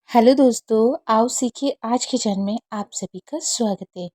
Hello दोस्तों, आओ सीखिए आज के जन्म में आप सभी का स्वागत है।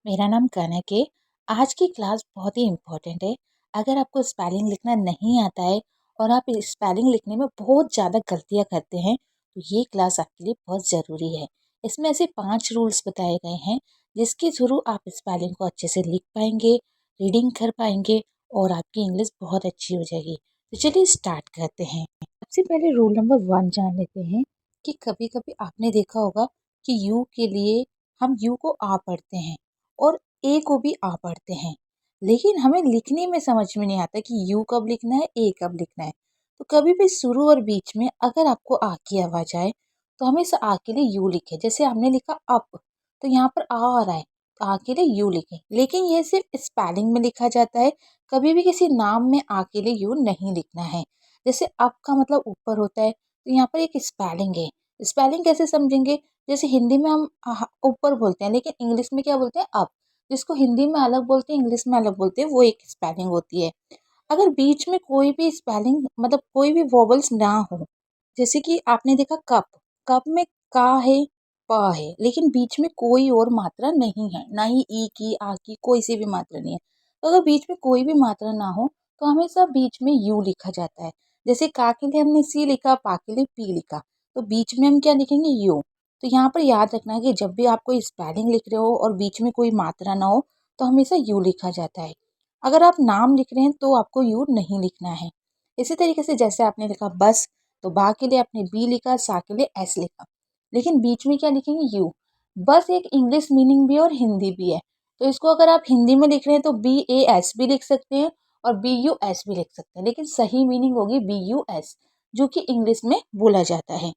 मेरा नाम कनक है। आज की क्लास बहुत ही इम्पोर्टेंट है। अगर आपको स्पेलिंग लिखना नहीं आता है और आप स्पेलिंग लिखने में बहुत ज़्यादा गलतियां करते हैं तो ये क्लास आपके लिए बहुत ज़रूरी है। इसमें ऐसे 5 रूल्स बताए गए हैं जिसके थ्रू आप स्पेलिंग को अच्छे से लिख पाएंगे, रीडिंग कर पाएंगे और आपकी इंग्लिश बहुत अच्छी हो जाएगी। तो चलिए स्टार्ट करते हैं। सबसे पहले रूल नंबर 1 जान लेते हैं कि कभी-कभी आपने देखा होगा कि यू के लिए हम यू को आ पढ़ते हैं और ए को भी आ पढ़ते हैं, लेकिन हमें लिखने में समझ में नहीं आता कि यू कब लिखना है, ए कब लिखना है। तो कभी भी शुरू और बीच में अगर आपको आ की आवाज आए तो हमेशा आ के लिए यू लिखे। जैसे आपने लिखा अप तो यहाँ पर आ रहा है तो आ के लिए यू लिखें, लेकिन ये सिर्फ स्पेलिंग में लिखा जाता है। कभी भी किसी नाम में आ के लिए यू नहीं लिखना है। जैसे अप का मतलब ऊपर होता है तो यहाँ पर एक स्पेलिंग है। स्पेलिंग कैसे समझेंगे? जैसे हिंदी में हम ऊपर बोलते हैं लेकिन इंग्लिश में क्या बोलते हैं अप। जिसको हिंदी में अलग बोलते हैं, इंग्लिश में अलग बोलते हैं, वो एक स्पेलिंग होती है। अगर बीच में कोई भी स्पेलिंग मतलब कोई भी वोवल्स ना हो, जैसे कि आपने देखा कप, कप में का है, प है, लेकिन बीच में कोई और मात्रा नहीं है, ना ही ई की, आ की, कोई सी भी मात्रा नहीं है। तो अगर बीच में कोई भी मात्रा ना हो तो हमेशा बीच में यू लिखा जाता है। जैसे का के लिए हमने सी लिखा, पा के लिए पी लिखा, तो बीच में हम क्या लिखेंगे? यू। तो यहाँ पर याद रखना है कि जब भी आप कोई स्पेलिंग लिख रहे हो और बीच में कोई मात्रा ना हो तो हमेशा यू लिखा जाता है। अगर आप नाम लिख रहे हैं तो आपको यू नहीं लिखना है। इसी तरीके से जैसे आपने लिखा बस तो बा के लिए आपने बी लिखा, सा के लिए एस लिखा, लेकिन बीच में क्या लिखेंगे? यू। बस एक इंग्लिश मीनिंग भी है और हिंदी भी है। तो इसको अगर आप हिंदी में लिख रहे हैं तो बी ए एस भी लिख सकते हैं और बी यू एस भी लिख सकते हैं, लेकिन सही मीनिंग होगी बी यू एस, जो कि इंग्लिश में बोला जाता है।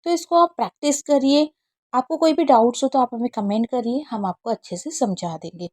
तो इसको आप प्रैक्टिस करिए। आपको कोई भी डाउट्स हो तो आप हमें कमेंट करिए, हम आपको अच्छे से समझा देंगे।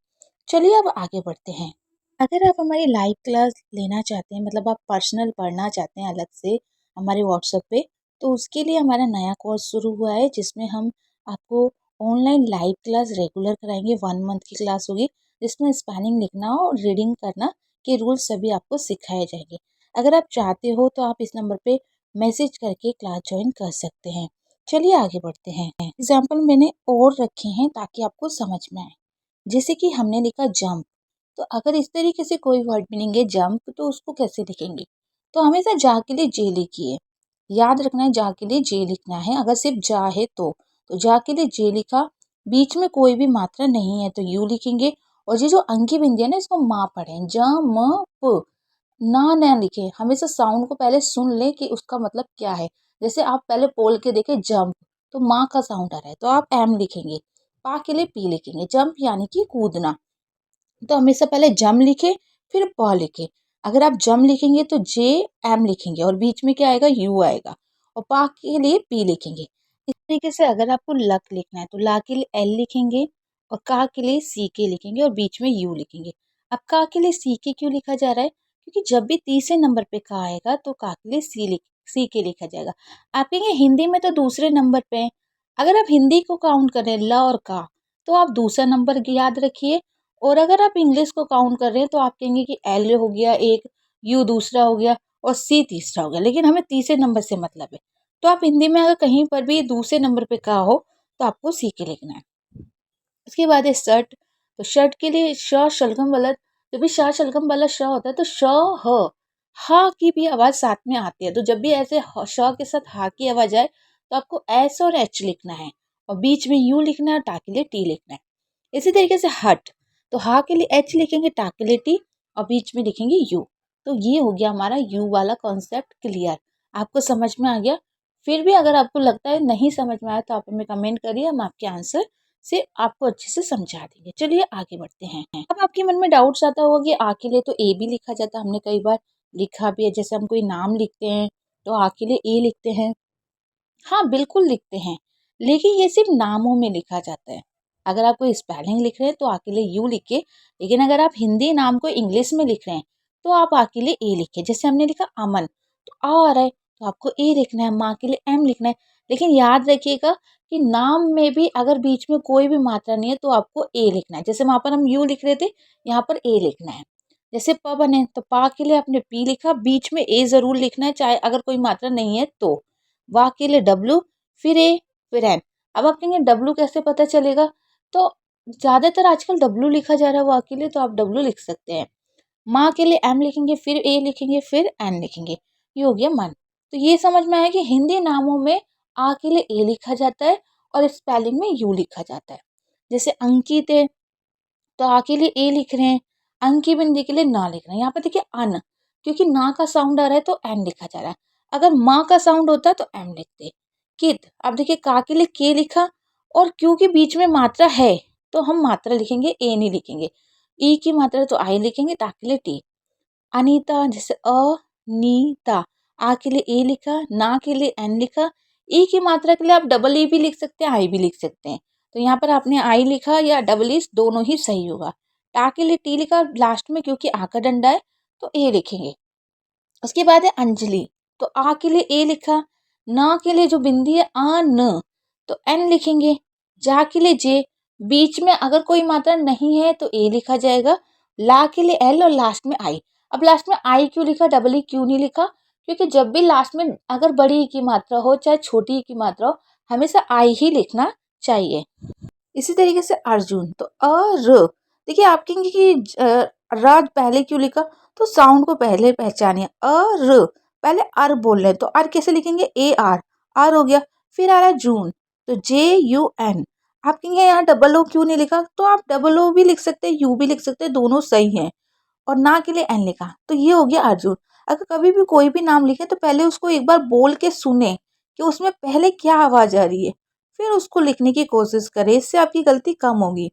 चलिए अब आगे बढ़ते हैं। अगर आप हमारी लाइव क्लास लेना चाहते हैं, मतलब आप पर्सनल पढ़ना चाहते हैं अलग से हमारे व्हाट्सएप पे, तो उसके लिए हमारा नया कोर्स शुरू हुआ है जिसमें हम आपको ऑनलाइन लाइव क्लास रेगुलर कराएंगे। 1 मंथ की क्लास होगी जिसमें स्पेलिंग लिखना और रीडिंग करना के रूल्स सभी आपको सिखाए जाएंगे। अगर आप चाहते हो तो आप इस नंबर पे मैसेज करके क्लास ज्वाइन कर सकते हैं। चलिए आगे बढ़ते हैं। एग्जाम्पल मैंने और रखे हैं ताकि आपको समझ में आए। जैसे कि हमने लिखा जंप, तो अगर इस तरीके से कोई वर्ड मीनिंग है जंप तो उसको कैसे लिखेंगे? तो हमेशा जा के लिए जे लिखिए। याद रखना है जा के लिए जे लिखना है। अगर सिर्फ जा है तो जा के लिए जे लिखा, बीच में कोई भी मात्रा नहीं है तो यू लिखेंगे। और ये जो अंकी बिंदी है ना, इसको माँ पढ़ें, ज म प, ना लिखें। हमेशा साउंड को पहले सुन ले कि उसका मतलब क्या है। जैसे आप पहले बोल के देखें जंप, तो माँ का साउंड आ रहा है तो आप एम लिखेंगे। पा के लिए पी लिखेंगे। जंप यानी कि कूदना, तो हमेशा पहले जम लिखे फिर प लिखे। अगर आप जम लिखेंगे तो जे एम लिखेंगे और बीच में क्या आएगा? यू आएगा। और पा के लिए पी लिखेंगे। इस तरीके से अगर आपको लक लिखना है तो ला के लिए एल लिखेंगे और का के लिए सी के लिखेंगे और बीच में यू लिखेंगे। अब का के लिए सी के क्यों लिखा जा रहा है? क्योंकि जब भी तीसरे नंबर पे का आएगा तो का के लिए सी के लिखा जाएगा। आप कहेंगे हिंदी में तो दूसरे नंबर पे है। अगर आप हिंदी को काउंट करें ल और का, तो आप दूसरा नंबर याद रखिए। और अगर आप इंग्लिश को काउंट कर रहे हैं तो आप कहेंगे कि एल हो गया एक, यू दूसरा हो गया और सी तीसरा हो गया, लेकिन हमें तीसरे नंबर से मतलब है। तो आप हिंदी में अगर कहीं पर भी दूसरे नंबर पे का हो तो आपको सी के लिखना है। उसके बाद है शर्ट, तो शर्ट के लिए श शलगम वाला, जब भी श शलगम वाला श होता है तो श ह की भी आवाज़ साथ में आती है। तो जब भी ऐसे श के साथ हा की आवाज़ आए तो आपको एस और एच लिखना है और बीच में यू लिखना है और टा के लिए टी लिखना है। इसी तरीके से हट, तो हा के लिए एच लिखेंगे, टा के लिए टी और बीच में लिखेंगे यू। तो ये हो गया हमारा यू वाला कॉन्सेप्ट क्लियर। आपको समझ में आ गया? फिर भी अगर आपको लगता है नहीं समझ में आया तो आप हमें कमेंट करिए, हम आपके आंसर से आपको अच्छे से समझा देंगे। चलिए आगे बढ़ते हैं। अब आपके मन में डाउट्स आता होगा कि आ के लिए तो ए भी लिखा जाता है, हमने कई बार लिखा भी है। जैसे हम कोई नाम लिखते हैं तो आ के लिए ए लिखते हैं। हाँ, बिल्कुल लिखते हैं, लेकिन ये सिर्फ नामों में लिखा जाता है। अगर आप कोई स्पेलिंग लिख रहे हैं तो आके लिए यू लिखिए, लेकिन अगर आप हिंदी नाम को इंग्लिश में लिख रहे हैं तो आप आके लिए ए लिखिए। जैसे हमने लिखा अमन, तो आ रहा है तो आपको ए लिखना है, माँ के लिए एम लिखना है। लेकिन याद रखिएगा कि नाम में भी अगर बीच में कोई भी मात्रा नहीं है तो आपको ए लिखना है। जैसे वहाँ पर हम यू लिख रहे थे, यहाँ पर ए लिखना है। जैसे प बने तो पा के लिए आपने पी लिखा, बीच में ए ज़रूर लिखना है, चाहे अगर कोई मात्रा नहीं है तो। वा के लिए डब्लू, फिर ए, फिर एन। अब आप कहेंगे डब्लू कैसे पता चलेगा, तो ज़्यादातर आजकल डब्लू लिखा जा रहा है वाह के लिए, तो आप डब्लू लिख सकते हैं। माँ के लिए एम लिखेंगे, फिर ए लिखेंगे, फिर एन लिखेंगे, ये हो गया मन। तो ये समझ में आया कि हिंदी नामों में आ के लिए ए लिखा जाता है और स्पेलिंग में यू लिखा जाता है। जैसे अंकित है, तो आ के लिए ए लिख रहे हैं, अंक की बिंदी के लिए ना लिख रहे हैं। यहाँ पे देखिए अन, क्योंकि ना का साउंड आ रहा है तो एन लिखा जा रहा है। अगर माँ का साउंड होता तो एम लिखते। कित, अब देखिए का के लिए के लिखा, और क्योंकि बीच में मात्रा है तो हम मात्रा लिखेंगे, ए नहीं लिखेंगे। ई की मात्रा तो आई लिखेंगे, ता के लिए टी। अनीता, जैसे अनीता, आ के लिए ए लिखा, ना के लिए एन लिखा। ई की मात्रा के लिए आप डबल ई भी लिख सकते हैं, आई भी लिख सकते हैं। तो यहाँ पर आपने आई लिखा या डबल ई, दोनों ही सही होगा। टा के लिए टी लिखा लास्ट में, क्योंकि आ का डंडा है तो ए लिखेंगे। उसके बाद है अंजलि, तो आ के लिए ए लिखा, ना के लिए जो बिंदी है आ न, तो एन लिखेंगे। जा के लिए जे, बीच में अगर कोई मात्रा नहीं है तो ए लिखा जाएगा। ला के लिए एल और लास्ट में आई। अब लास्ट में आई क्यों लिखा, डबल ई क्यों नहीं लिखा, क्योंकि जब भी लास्ट में अगर बड़ी ई की मात्रा हो चाहे छोटी ई की मात्रा हो, हमेशा आई ही लिखना चाहिए। इसी तरीके से अर्जुन, तो र, देखिए आप कहेंगे कि राज पहले क्यों लिखा, तो साउंड को पहले पहचानिए। र, पहले अर बोल रहे हैं तो अर कैसे लिखेंगे, ए आर, आर हो गया। फिर आ रहा है जून, तो जे यू एन। आप कहेंगे यहाँ डबल ओ क्यों नहीं लिखा, तो आप डबल ओ भी लिख सकते हैं, यू भी लिख सकते हैं, दोनों सही हैं। और ना के लिए एन लिखा, तो ये हो गया अर्जुन। अगर कभी भी कोई भी नाम लिखे तो पहले उसको एक बार बोल के सुने कि उसमें पहले क्या आवाज आ रही है, फिर उसको लिखने की कोशिश करें, इससे आपकी गलती कम होगी।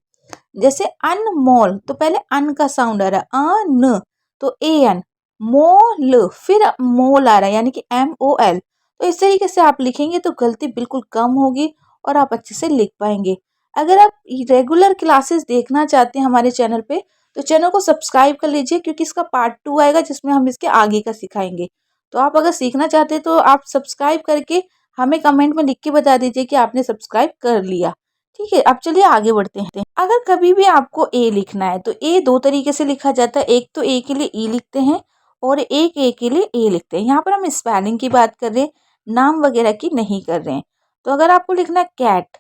जैसे अनमोल, तो पहले अन का साउंड आ रहा है, अन, तो ए एन। मोल, फिर मोल आ रहा है, यानी कि एम ओ एल। तो इस तरीके से आप लिखेंगे तो गलती बिल्कुल कम होगी और आप अच्छे से लिख पाएंगे। अगर आप रेगुलर क्लासेस देखना चाहते हैं हमारे चैनल पे, तो चैनल को सब्सक्राइब कर लीजिए, क्योंकि इसका पार्ट 2 आएगा जिसमें हम इसके आगे का सिखाएंगे। तो आप अगर सीखना चाहते हैं तो आप सब्सक्राइब करके हमें कमेंट में लिख के बता दीजिए कि आपने सब्सक्राइब कर लिया। ठीक है, अब चलिए आगे बढ़ते हैं। अगर कभी भी आपको ए लिखना है तो ए दो तरीके से लिखा जाता है। एक तो ए के लिए ई लिखते हैं और एक ए के लिए ए लिखते हैं। यहाँ पर हम स्पेलिंग की बात कर रहे हैं, नाम वगैरह की नहीं कर रहे हैं। तो अगर आपको लिखना है कैट,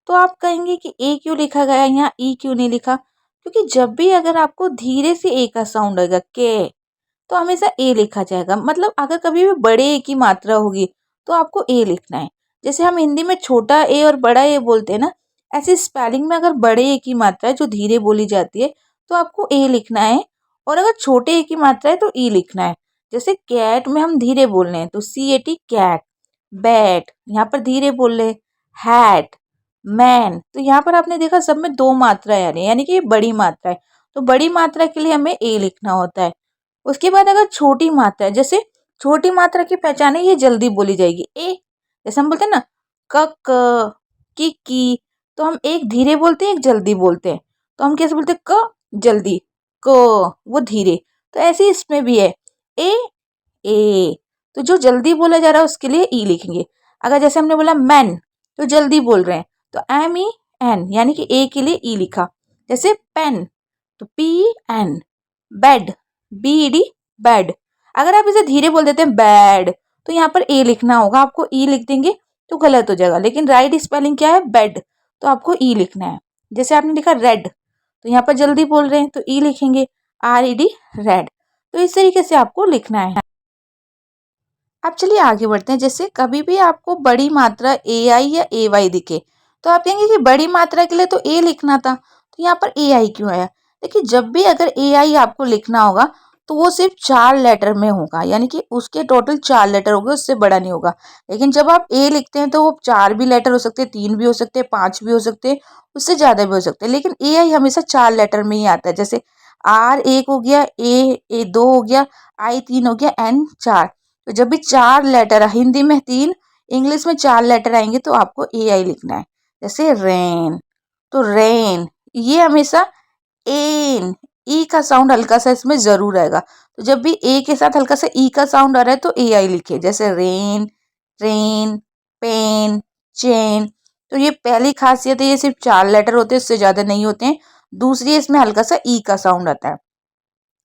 तो आप कहेंगे कि ए क्यों लिखा गया, यहाँ ई क्यों नहीं लिखा, क्योंकि जब भी अगर आपको धीरे से ए का साउंड आएगा के, तो हमेशा ए लिखा जाएगा। मतलब अगर कभी भी बड़े ए की मात्रा होगी तो आपको ए लिखना है। जैसे हम हिंदी में छोटा ए और बड़ा ए बोलते हैं ना, ऐसे स्पेलिंग में अगर बड़े ए की मात्रा है जो धीरे बोली जाती है तो आपको ए लिखना है, और अगर छोटे ए की मात्रा है तो ई लिखना है। जैसे कैट में हम धीरे बोल रहे हैं तो सी ए टी कैट। बैट, यहाँ पर धीरे बोल रहे हैं, हैट। मैन, तो यहाँ पर आपने देखा सब में दो मात्राएं आ रही है, यानी कि ये बड़ी मात्रा है। तो बड़ी मात्रा के लिए हमें ए लिखना होता है। उसके बाद अगर छोटी मात्रा है, जैसे छोटी मात्रा की पहचान है, ये जल्दी बोली जाएगी ए। जैसे हम बोलते हैं ना क, की, तो हम एक धीरे बोलते हैं एक जल्दी बोलते हैं। तो हम कैसे बोलते हैं, क जल्दी, क वो धीरे। तो ऐसे ही इसमें भी है, ए ए, तो जो जल्दी बोला जा रहा है उसके लिए ई लिखेंगे। अगर जैसे हमने बोला मैन, तो जल्दी बोल रहे हैं तो एम ई एन, यानी कि ए के लिए ई लिखा। जैसे पेन, तो P N. Bed, B E D, bed. अगर आप इसे धीरे बोल देते हैं बैड, तो यहाँ पर ए लिखना होगा, आपको ई लिख देंगे तो गलत हो जाएगा। लेकिन राइट स्पेलिंग क्या है, बेड, तो आपको ई लिखना है। जैसे आपने लिखा रेड, तो यहाँ पर जल्दी बोल रहे हैं तो ई लिखेंगे, आर ई डी, रेड। तो इस तरीके से आपको लिखना है। अब चलिए आगे बढ़ते हैं। जैसे कभी भी आपको बड़ी मात्रा ए आई या ए वाई दिखे, तो आप कहेंगे कि बड़ी मात्रा के लिए तो ए लिखना था, तो यहाँ पर ए आई क्यों आया। देखिए जब भी अगर ए आई आपको लिखना होगा तो वो सिर्फ 4 लेटर में होगा, यानी कि उसके टोटल 4 लेटर होंगे, उससे बड़ा नहीं होगा। लेकिन जब आप ए लिखते हैं तो वो 4 भी लेटर हो सकते हैं, 3 भी हो सकते हैं, 5 भी हो सकते हैं, उससे ज़्यादा भी हो सकते हैं। लेकिन ए आई हमेशा 4 लेटर में ही आता है। जैसे आर एक हो गया, ए दो हो गया, आई 3 हो गया, एन 4। तो जब भी 4 लेटर, हिंदी में 3, इंग्लिश में 4 लेटर आएंगे तो आपको ए आई लिखना है। जैसे रेन, तो रेन, ये हमेशा एन, ई का साउंड हल्का सा इसमें जरूर आएगा। तो जब भी ए के साथ हल्का सा ई का साउंड आ रहा है तो ए आई लिखे। जैसे रेन, रेन, पेन, चेन। तो ये पहली खासियत है, ये सिर्फ 4 लेटर होते हैं, उससे ज्यादा नहीं होते हैं। दूसरी, इसमें हल्का सा ई का साउंड आता है।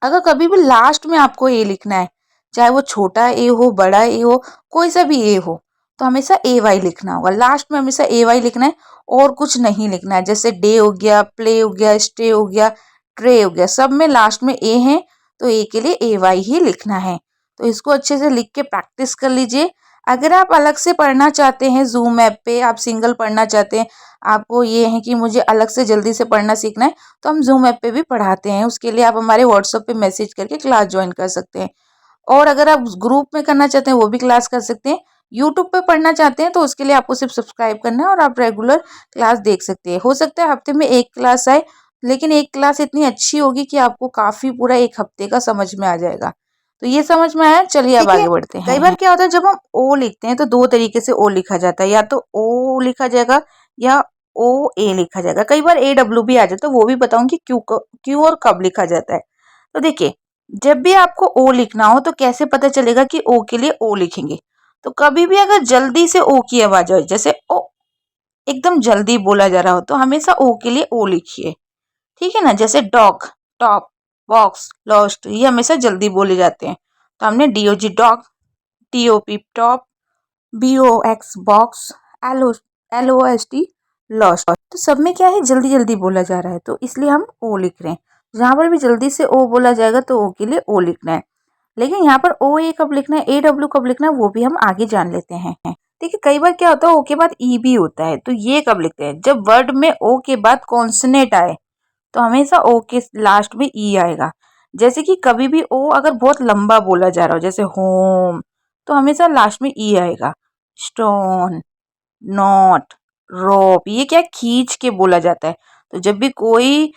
अगर कभी भी लास्ट में आपको ए लिखना है, चाहे वो छोटा ए हो, बड़ा ए हो, कोई सा भी ए हो, तो हमेशा AY लिखना होगा, लास्ट में हमेशा AY लिखना है और कुछ नहीं लिखना है। जैसे डे हो गया, प्ले हो गया, स्टे हो गया, ट्रे हो गया, सब में लास्ट में ए है तो ए के लिए AY ही लिखना है। तो इसको अच्छे से लिख के प्रैक्टिस कर लीजिए। अगर आप अलग से पढ़ना चाहते हैं जूम ऐप पे, आप सिंगल पढ़ना चाहते हैं, आपको ये है कि मुझे अलग से जल्दी से पढ़ना सीखना है, तो हम जूम ऐप पे भी पढ़ाते हैं। उसके लिए आप हमारे व्हाट्सएप पे मैसेज करके क्लास ज्वाइन कर सकते हैं। और अगर आप ग्रुप में करना चाहते हैं वो भी क्लास कर सकते हैं। यूट्यूब पे पढ़ना चाहते हैं तो उसके लिए आपको सिर्फ सब्सक्राइब करना है और आप रेगुलर क्लास देख सकते हैं। हो सकता है हफ्ते में एक क्लास आए, लेकिन एक क्लास इतनी अच्छी होगी कि आपको काफी पूरा एक हफ्ते का समझ में आ जाएगा। तो ये समझ में आया, चलिए अब आगे बढ़ते हैं। कई बार क्या होता है जब हम ओ लिखते हैं तो दो तरीके से ओ लिखा जाता है, या तो ओ लिखा जाएगा या OA लिखा जाएगा। कई बार AW भी आ जाता है, वो भी बताऊंगी क्यों और कब लिखा जाता है। तो देखिए, जब भी आपको ओ लिखना हो तो कैसे पता चलेगा कि ओ के लिए ओ लिखेंगे। तो कभी भी अगर जल्दी से ओ की आवाज आए, जैसे ओ एकदम जल्दी बोला जा रहा हो, तो हमेशा ओ के लिए ओ लिखिए, ठीक है ना। जैसे डॉग, टॉप, बॉक्स, लॉस्ट, ये हमेशा जल्दी बोले जाते हैं। तो हमने DOG dog, TOP top, BOX box, LOST lost. तो सब में क्या है, जल्दी जल्दी बोला जा रहा है तो इसलिए हम ओ लिख रहे हैं। जहां पर भी जल्दी से ओ बोला जाएगा तो ओ के लिए ओ लिखना है। लेकिन यहाँ पर OA कब लिखना है, AW कब लिखना है, वो भी हम आगे जान लेते हैं। देखिए, कई बार क्या होता है ओ के बाद ई भी होता है, तो ये कब लिखते हैं, जब वर्ड में ओ के बाद कॉन्सोनेंट आए तो हमेशा ओ के लास्ट में ई आएगा। जैसे कि कभी भी ओ अगर बहुत लंबा बोला जा रहा हो, जैसे होम, तो हमेशा लास्ट में ई आएगा। स्टोन, नॉट, रोप, ये क्या खींच के बोला जाता है। तो जब भी कोई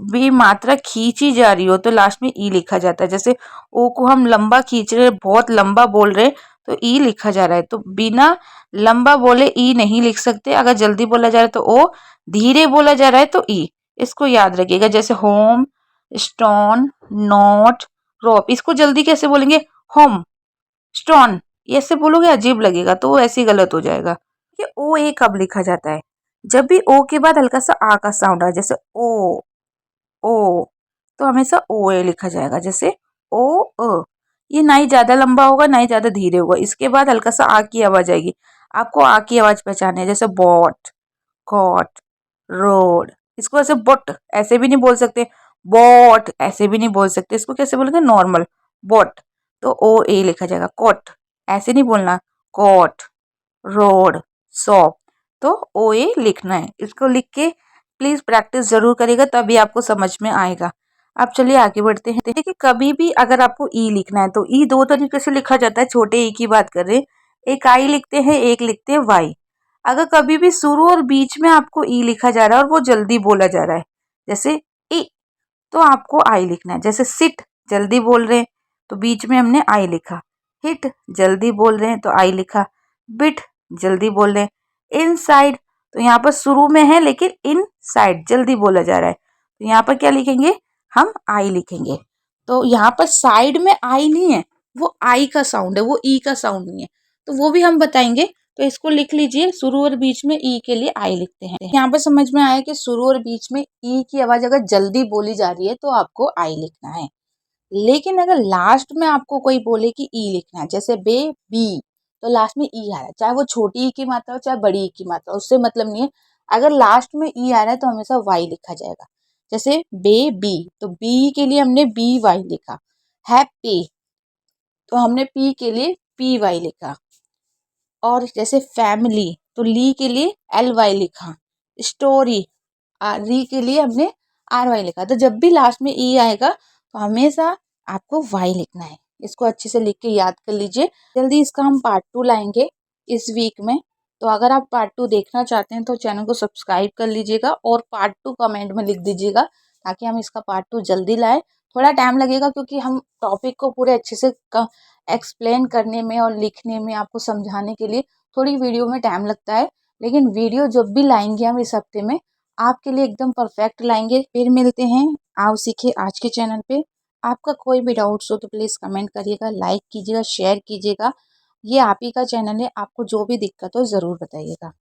भी मात्रा खींची जा रही हो तो लास्ट में ई लिखा जाता है। जैसे ओ को हम लंबा खींच रहे, बहुत लंबा बोल रहे, तो ई लिखा जा रहा है। तो बिना लंबा बोले ई नहीं लिख सकते। अगर जल्दी बोला जा रहा है तो ओ, धीरे बोला जा रहा है तो ई। इसको याद रखिएगा। जैसे होम, स्टोन, नोट, रोप, इसको जल्दी कैसे बोलेंगे, होम, स्टोन, ये ऐसे बोलोगे अजीब लगेगा, तो वो ऐसे गलत हो जाएगा। ये ओ ए कब लिखा जाता है, जब भी ओ के बाद हल्का सा आ का साउंड आए, जैसे ओ, तो हमेशा ओ ए लिखा जाएगा। जैसे ओ अ, ये ना ही ज्यादा लंबा होगा ना ही ज्यादा धीरे होगा। इसके बाद हल्का सा आ की आवाज आएगी, आपको आ की आवाज पहचाननी है। जैसे बॉट, कॉट, रोड, इसको ऐसे बट ऐसे भी नहीं बोल सकते, बॉट ऐसे भी नहीं बोल सकते। इसको कैसे बोलेंगे, नॉर्मल बॉट, तो ओ ए लिखा जाएगा। कॉट ऐसे नहीं बोलना, कॉट, रोड, शॉप, तो ओ ए लिखना है। इसको लिख के प्लीज प्रैक्टिस जरूर करिएगा, तभी आपको समझ में आएगा। अब चलिए आगे बढ़ते हैं। देखिए, कभी भी अगर आपको ई लिखना है तो ई दो तरीके से लिखा जाता है। छोटे ई की बात कर रहे हैं, एक आई लिखते हैं, एक लिखते हैं वाई। अगर कभी भी शुरू और बीच में आपको ई लिखा जा रहा है और वो जल्दी बोला जा रहा है, जैसे ई, तो आपको आई लिखना है। जैसे सिट, जल्दी बोल रहे हैं तो बीच में हमने आई लिखा। हिट, जल्दी बोल रहे हैं तो आई लिखा। बिट, जल्दी बोल रहे हैं। इन साइड, तो यहाँ पर शुरू में है लेकिन इन साइड जल्दी बोला जा रहा है, तो यहाँ पर क्या लिखेंगे, हम आई लिखेंगे। तो यहाँ पर साइड में आई नहीं है, वो आई का साउंड है, वो ई का साउंड नहीं है, तो वो भी हम बताएंगे। तो इसको लिख लीजिए, शुरू और बीच में ई के लिए आई लिखते हैं। यहाँ पर समझ में आया कि शुरू और बीच में ई की आवाज अगर जल्दी बोली जा रही है तो आपको आई लिखना है। लेकिन अगर लास्ट में आपको कोई बोले कि ई लिखना है, जैसे बी, तो लास्ट में ई आ रहा है, चाहे वो छोटी ई की मात्रा हो चाहे बड़ी ई की मात्रा, उससे मतलब नहीं है। अगर लास्ट में ई आ रहा है तो हमेशा वाई लिखा जाएगा। जैसे बी, तो बी के लिए हमने BY लिखा। हैप्पी, तो हमने पी के लिए PY लिखा। और जैसे फैमिली, तो ली के लिए LY लिखा। स्टोरी, री के लिए हमने RY लिखा। तो जब भी लास्ट में ई आएगा तो हमेशा आपको वाई लिखना है। इसको अच्छे से लिख के याद कर लीजिए। जल्दी इसका हम पार्ट 2 लाएंगे इस वीक में। तो अगर आप पार्ट 2 देखना चाहते हैं तो चैनल को सब्सक्राइब कर लीजिएगा और पार्ट 2 कमेंट में लिख दीजिएगा, ताकि हम इसका पार्ट 2 जल्दी लाएं। थोड़ा टाइम लगेगा क्योंकि हम टॉपिक को पूरे अच्छे से एक्सप्लेन करने में और लिखने में, आपको समझाने के लिए थोड़ी वीडियो में टाइम लगता है। लेकिन वीडियो जब भी लाएंगे हम इस हफ्ते में, आपके लिए एकदम परफेक्ट लाएंगे। फिर मिलते हैं आओ सीखे आज के चैनल पे। आपका कोई भी डाउट्स हो तो प्लीज़ कमेंट करिएगा, लाइक कीजिएगा, शेयर कीजिएगा। ये आप ही का चैनल है, आपको जो भी दिक्कत हो ज़रूर बताइएगा।